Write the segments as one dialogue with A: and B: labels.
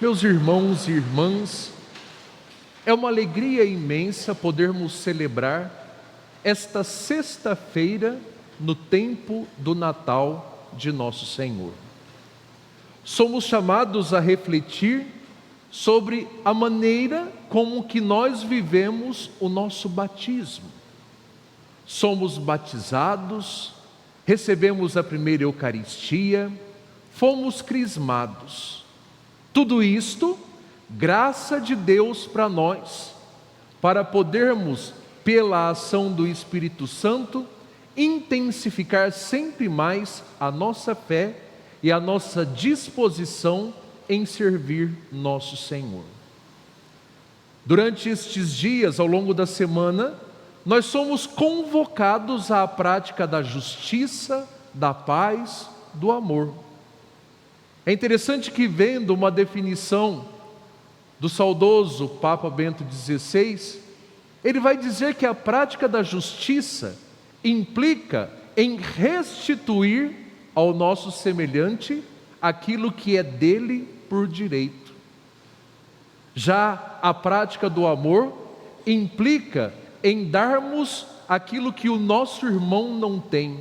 A: Meus irmãos e irmãs, é uma alegria imensa podermos celebrar esta sexta-feira no tempo do Natal de Nosso Senhor. Somos chamados a refletir sobre a maneira como que nós vivemos o nosso batismo. Somos batizados, recebemos a primeira Eucaristia, fomos crismados. Tudo isto, graça de Deus para nós, para podermos, pela ação do Espírito Santo, intensificar sempre mais a nossa fé e a nossa disposição em servir nosso Senhor. Durante estes dias, ao longo da semana, nós somos convocados à prática da justiça, da paz, do amor. É interessante que, vendo uma definição do saudoso Papa Bento XVI, ele vai dizer que a prática da justiça implica em restituir ao nosso semelhante aquilo que é dele por direito. Já a prática do amor implica em darmos aquilo que o nosso irmão não tem,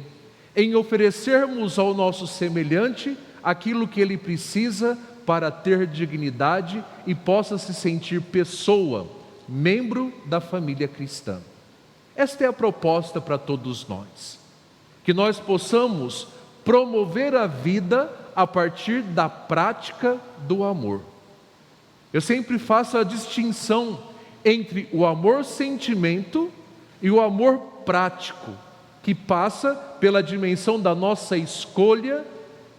A: em oferecermos ao nosso semelhante aquilo que ele precisa para ter dignidade e possa se sentir pessoa, membro da família cristã. Esta é a proposta para todos nós, que nós possamos promover a vida a partir da prática do amor. Eu sempre faço a distinção entre o amor-sentimento e o amor prático, que passa pela dimensão da nossa escolha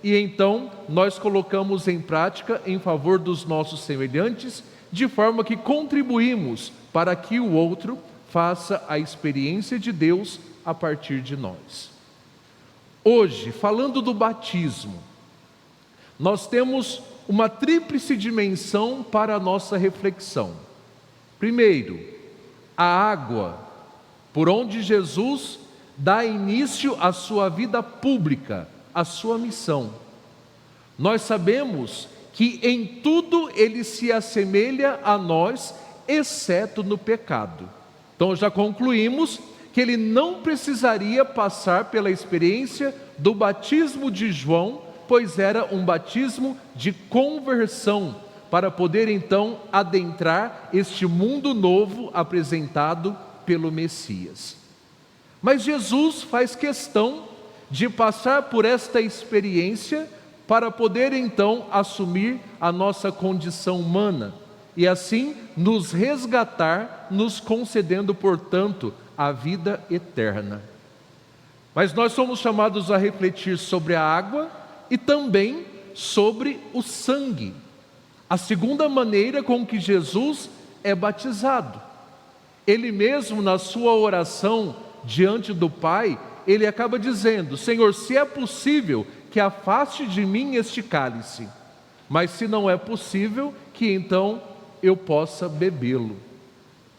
A: e então nós colocamos em prática em favor dos nossos semelhantes, de forma que contribuímos para que o outro faça a experiência de Deus a partir de nós. Hoje, falando do batismo, nós temos uma tríplice dimensão para a nossa reflexão. Primeiro, a água, por onde Jesus dá início à sua vida pública, a sua missão. Nós sabemos que em tudo ele se assemelha a nós, exceto no pecado. Então já concluímos que ele não precisaria passar pela experiência do batismo de João, pois era um batismo de conversão, para poder então adentrar este mundo novo apresentado pelo Messias. Mas Jesus faz questão de passar por esta experiência para poder então assumir a nossa condição humana e assim nos resgatar, nos concedendo, portanto, a vida eterna. Mas nós somos chamados a refletir sobre a água e também sobre o sangue, a segunda maneira com que Jesus é batizado. Ele mesmo, na sua oração diante do Pai, ele acaba dizendo: Senhor, se é possível, que afaste de mim este cálice, mas se não é possível, que então eu possa bebê-lo.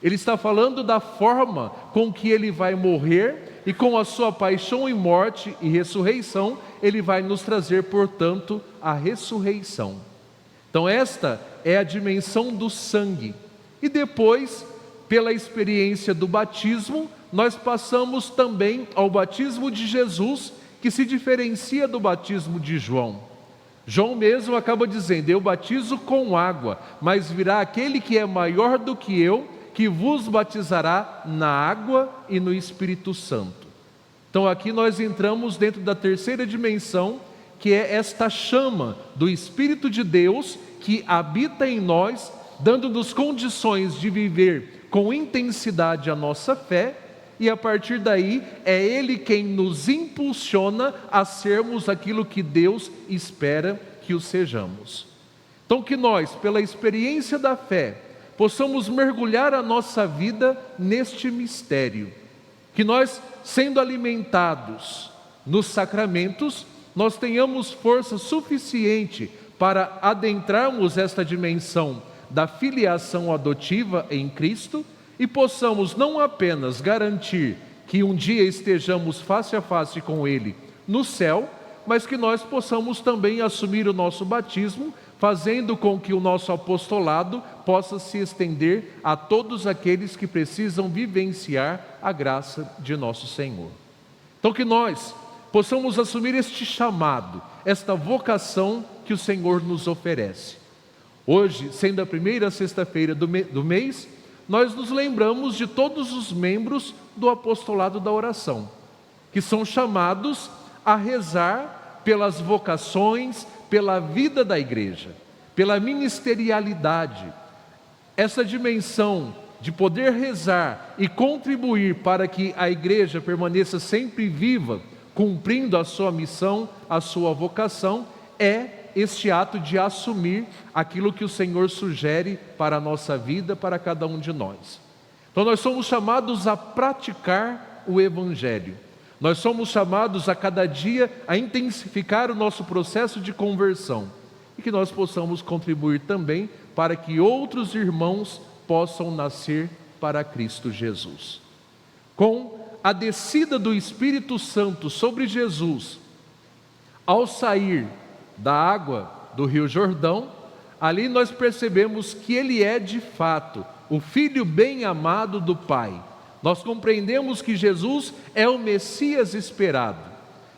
A: Ele está falando da forma com que ele vai morrer e com a sua paixão e morte e ressurreição, ele vai nos trazer, portanto, a ressurreição. Então esta é a dimensão do sangue. E depois, pela experiência do batismo, nós passamos também ao batismo de Jesus, que se diferencia do batismo de João. João mesmo acaba dizendo: eu batizo com água, mas virá aquele que é maior do que eu, que vos batizará na água e no Espírito Santo. Então aqui nós entramos dentro da terceira dimensão, que é esta chama do Espírito de Deus que habita em nós, dando-nos condições de viver com intensidade a nossa fé, e a partir daí é Ele quem nos impulsiona a sermos aquilo que Deus espera que o sejamos. Então que nós, pela experiência da fé, possamos mergulhar a nossa vida neste mistério, que nós, sendo alimentados nos sacramentos, nós tenhamos força suficiente para adentrarmos esta dimensão da filiação adotiva em Cristo, e possamos não apenas garantir que um dia estejamos face a face com Ele no céu, mas que nós possamos também assumir o nosso batismo fazendo com que o nosso apostolado possa se estender a todos aqueles que precisam vivenciar a graça de nosso Senhor. Então que nós possamos assumir este chamado, esta vocação que o Senhor nos oferece. Hoje, sendo a primeira sexta-feira do mês, nós nos lembramos de todos os membros do apostolado da oração, que são chamados a rezar pelas vocações, pela vida da igreja, pela ministerialidade. Essa dimensão de poder rezar e contribuir para que a igreja permaneça sempre viva, cumprindo a sua missão, a sua vocação, é este ato de assumir aquilo que o Senhor sugere para a nossa vida, para cada um de nós. Então nós somos chamados a praticar o Evangelho. Nós somos chamados a cada dia a intensificar o nosso processo de conversão e que nós possamos contribuir também para que outros irmãos possam nascer para Cristo Jesus. Com a descida do Espírito Santo sobre Jesus, ao sair da água do Rio Jordão, ali nós percebemos que Ele é de fato o Filho bem amado do Pai. Nós compreendemos que Jesus é o Messias esperado.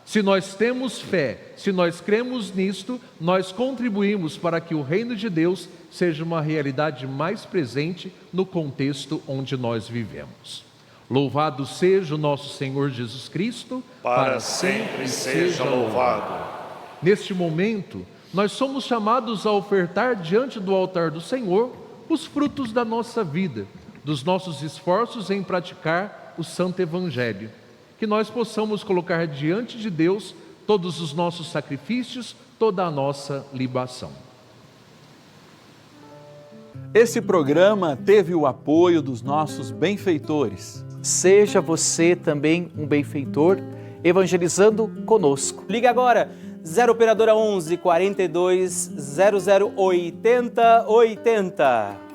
A: Se nós temos fé, se nós cremos nisto, nós contribuímos para que o reino de Deus seja uma realidade mais presente no contexto onde nós vivemos. Louvado seja o nosso Senhor Jesus Cristo,
B: para sempre seja louvado.
A: Neste momento, nós somos chamados a ofertar diante do altar do Senhor os frutos da nossa vida, dos nossos esforços em praticar o Santo Evangelho. Que nós possamos colocar diante de Deus todos os nossos sacrifícios, toda a nossa libação.
C: Esse programa teve o apoio dos nossos benfeitores.
D: Seja você também um benfeitor, evangelizando conosco.
E: Ligue agora, 0 Operadora 11 42 00 80 80.